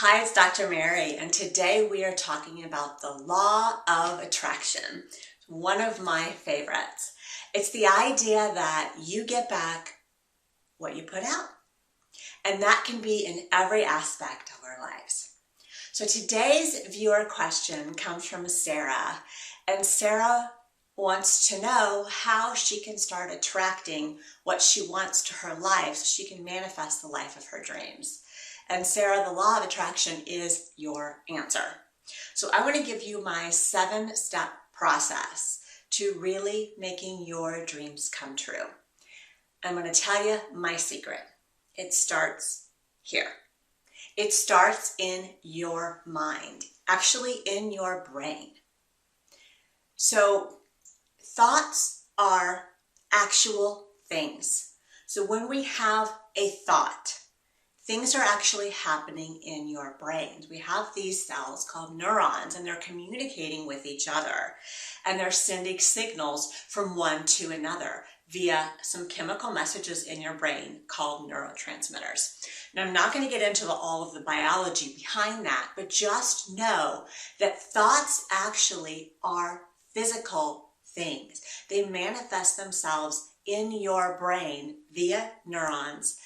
Hi, it's Dr. Mary, and today we are talking about the law of attraction, one of my favorites. It's the idea that you get back what you put out, and that can be in every aspect of our lives. So today's viewer question comes from Sarah, and Sarah wants to know how she can start attracting what she wants to her life so she can manifest the life of her dreams. And Sarah, the law of attraction is your answer. So I want to give you my 7-step process to really making your dreams come true. I'm going to tell you my secret. It starts here. It starts in your mind, actually in your brain. So thoughts are actual things. So when we have a thought, things are actually happening in your brain. We have these cells called neurons, and they're communicating with each other, and they're sending signals from one to another via some chemical messages in your brain called neurotransmitters. Now, I'm not going to get into all of the biology behind that, but just know that thoughts actually are physical things. They manifest themselves in your brain via neurons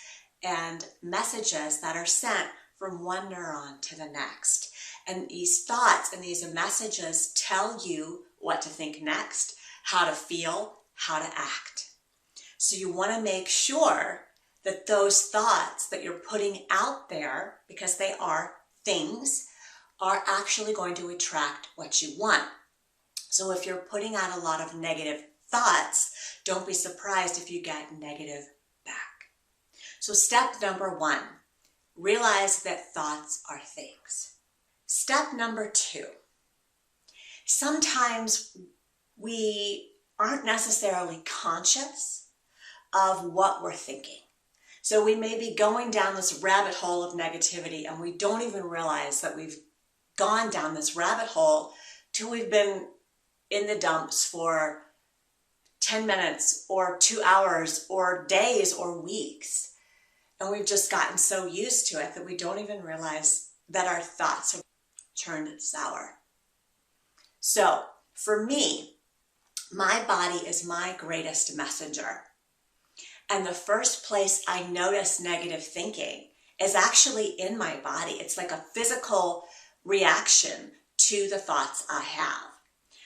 and messages that are sent from one neuron to the next. And these thoughts and these messages tell you what to think next, how to feel, how to act. So you want to make sure that those thoughts that you're putting out there, because they are things, are actually going to attract what you want. So if you're putting out a lot of negative thoughts, don't be surprised if you get negative back. So step number 1, realize that thoughts are things. Step number 2, sometimes we aren't necessarily conscious of what we're thinking. So we may be going down this rabbit hole of negativity and we don't even realize that we've gone down this rabbit hole till we've been in the dumps for 10 minutes or 2 hours or days or weeks. And we've just gotten so used to it that we don't even realize that our thoughts have turned sour. So for me, my body is my greatest messenger. And the first place I notice negative thinking is actually in my body. It's like a physical reaction to the thoughts I have.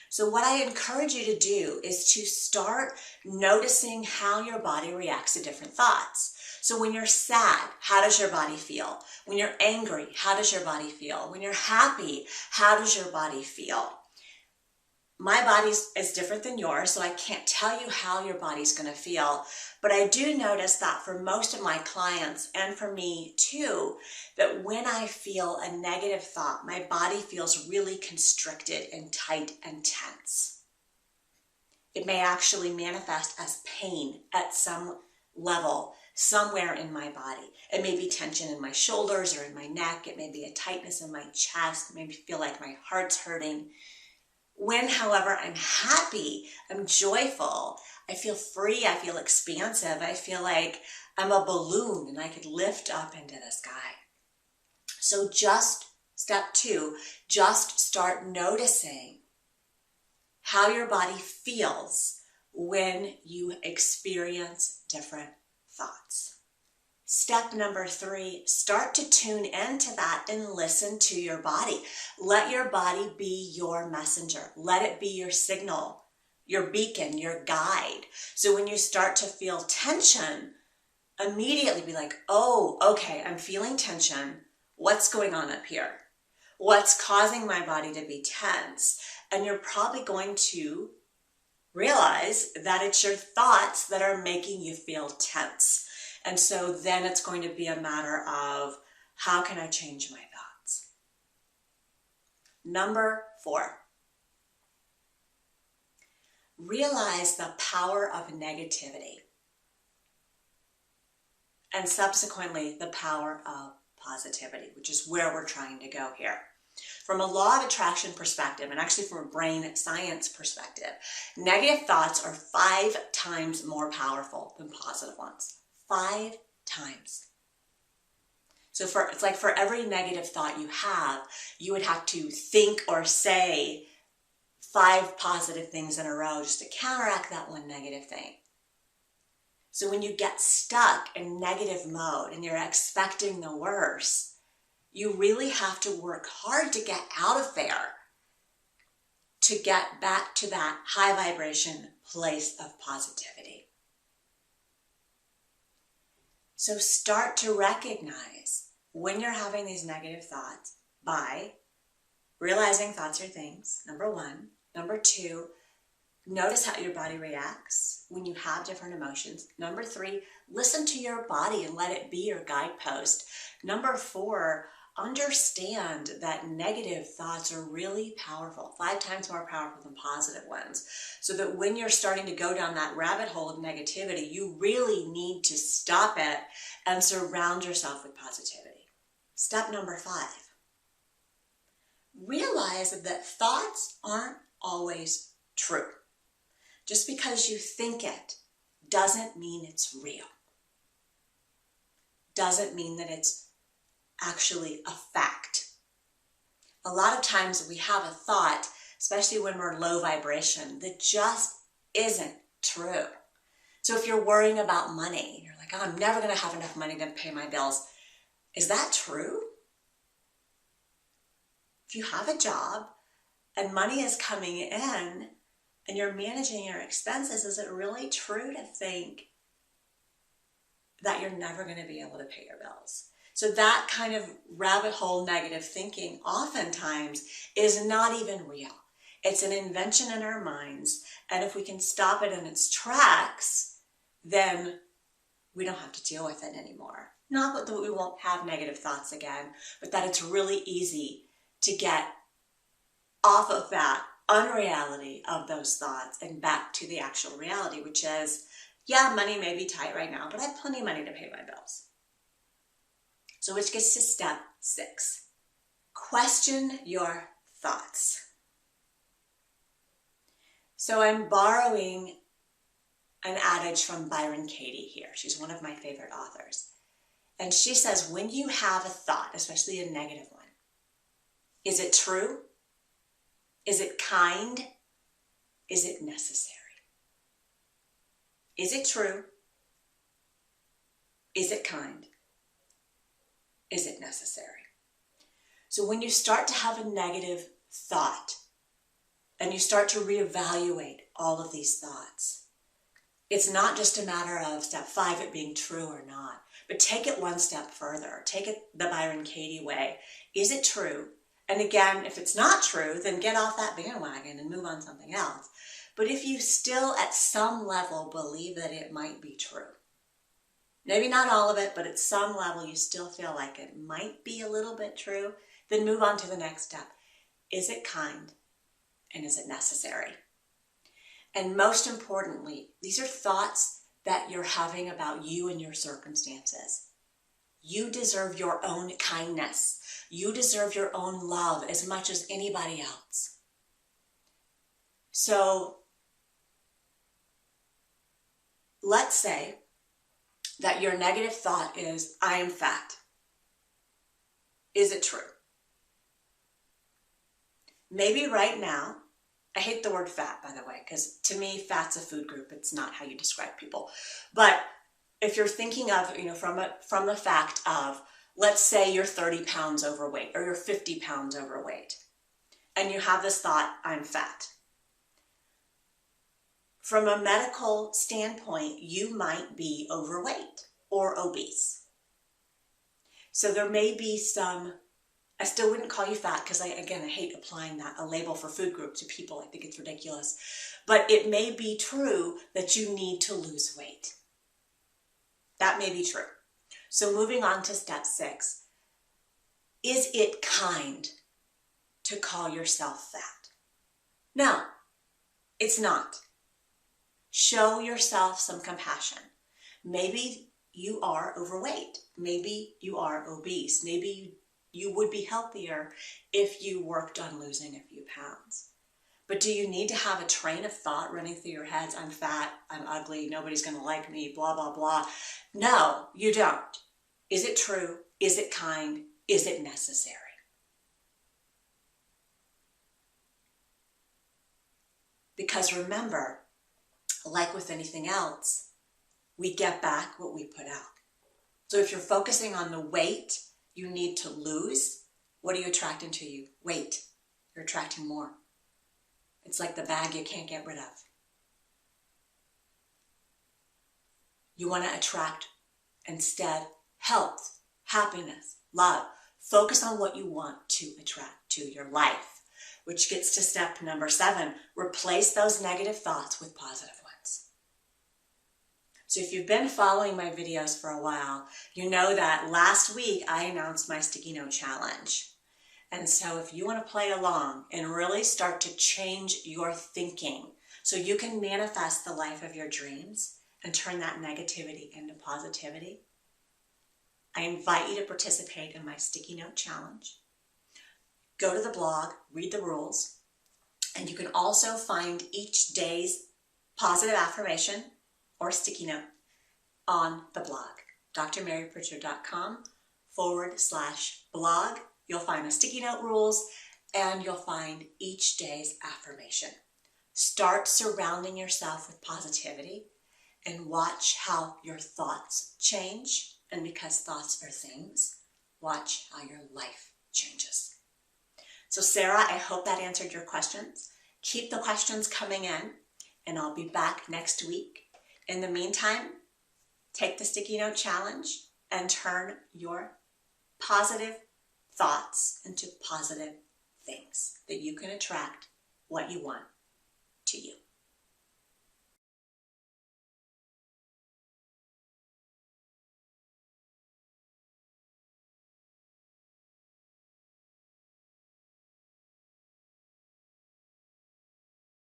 So what I encourage you to do is to start noticing how your body reacts to different thoughts. So when you're sad, how does your body feel? When you're angry, how does your body feel? When you're happy, how does your body feel? My body is different than yours, so I can't tell you how your body's going to feel. But I do notice that for most of my clients, and for me too, that when I feel a negative thought, my body feels really constricted and tight and tense. It may actually manifest as pain at some level, somewhere in my body. It may be tension in my shoulders or in my neck. It may be a tightness in my chest. It may feel like my heart's hurting. When, however, I'm happy, I'm joyful, I feel free, I feel expansive, I feel like I'm a balloon and I could lift up into the sky. So just step 2, just start noticing how your body feels when you experience different thoughts. Step number 3, start to tune into that and listen to your body. Let your body be your messenger. Let it be your signal, your beacon, your guide. So when you start to feel tension, immediately be like, oh, okay, I'm feeling tension. What's going on up here? What's causing my body to be tense? And you're probably going to realize that it's your thoughts that are making you feel tense. And so then it's going to be a matter of, how can I change my thoughts? Number 4, realize the power of negativity and subsequently the power of positivity, which is where we're trying to go here. From a law of attraction perspective, and actually from a brain science perspective, negative thoughts are 5 times more powerful than positive ones. 5 times. So it's like for every negative thought you have, you would have to think or say 5 positive things in a row just to counteract that one negative thing. So when you get stuck in negative mode and you're expecting the worst, you really have to work hard to get out of there, to get back to that high vibration place of positivity. So start to recognize when you're having these negative thoughts by realizing thoughts are things, number 1. Number 2, notice how your body reacts when you have different emotions. Number 3, listen to your body and let it be your guidepost. Number 4, understand that negative thoughts are really powerful, 5 times more powerful than positive ones. So that when you're starting to go down that rabbit hole of negativity, you really need to stop it and surround yourself with positivity. Step number 5, realize that thoughts aren't always true. Just because you think it doesn't mean it's real. Doesn't mean that it's actually a fact. A lot of times we have a thought, especially when we're low vibration, that just isn't true. So if you're worrying about money, you're like, oh, I'm never going to have enough money to pay my bills. Is that true? If you have a job and money is coming in and you're managing your expenses, is it really true to think that you're never going to be able to pay your bills? So that kind of rabbit hole negative thinking oftentimes is not even real. It's an invention in our minds. And if we can stop it in its tracks, then we don't have to deal with it anymore. Not that we won't have negative thoughts again, but that it's really easy to get off of that unreality of those thoughts and back to the actual reality, which is, yeah, money may be tight right now, but I have plenty of money to pay my bills. So which gets to step 6. Question your thoughts. So I'm borrowing an adage from Byron Katie here. She's one of my favorite authors. And she says, when you have a thought, especially a negative one, is it true? Is it kind? Is it necessary? Is it true? Is it kind? Is it necessary? So when you start to have a negative thought and you start to reevaluate all of these thoughts, it's not just a matter of step 5, it being true or not, but take it one step further. Take it the Byron Katie way. Is it true? And again, if it's not true, then get off that bandwagon and move on to something else. But if you still at some level believe that it might be true, maybe not all of it, but at some level you still feel like it might be a little bit true, then move on to the next step. Is it kind? And is it necessary? And most importantly, these are thoughts that you're having about you and your circumstances. You deserve your own kindness. You deserve your own love as much as anybody else. So let's say that your negative thought is, I am fat. Is it true? Maybe right now, I hate the word fat, by the way, because to me, fat's a food group. It's not how you describe people. But if you're thinking of, from the fact of, let's say you're 30 pounds overweight or you're 50 pounds overweight, and you have this thought, I'm fat. From a medical standpoint, you might be overweight or obese. So there may be some, I still wouldn't call you fat because I hate applying a label for food group to people. I think it's ridiculous. But it may be true that you need to lose weight. That may be true. So moving on to step 6. Is it kind to call yourself fat? No, it's not. Show yourself some compassion. Maybe you are overweight. Maybe you are obese. Maybe you would be healthier if you worked on losing a few pounds. But do you need to have a train of thought running through your heads? I'm fat, I'm ugly, nobody's going to like me, blah, blah, blah. No, you don't. Is it true? Is it kind? Is it necessary? Because remember, like with anything else, we get back what we put out. So if you're focusing on the weight you need to lose, what are you attracting to you? Weight. You're attracting more. It's like the bag you can't get rid of. You want to attract instead health, happiness, love. Focus on what you want to attract to your life, which gets to step number 7. Replace those negative thoughts with positive ones. So if you've been following my videos for a while, you know that last week I announced my sticky note challenge. And so if you want to play along and really start to change your thinking so you can manifest the life of your dreams and turn that negativity into positivity, I invite you to participate in my sticky note challenge. Go to the blog, read the rules, and you can also find each day's positive affirmation or sticky note on the blog, drmarypritchard.com/blog. You'll find the sticky note rules and you'll find each day's affirmation. Start surrounding yourself with positivity and watch how your thoughts change. And because thoughts are things, watch how your life changes. So Sarah, I hope that answered your questions. Keep the questions coming in and I'll be back next week. In the meantime, take the sticky note challenge and turn your positive thoughts into positive things that you can attract what you want to you.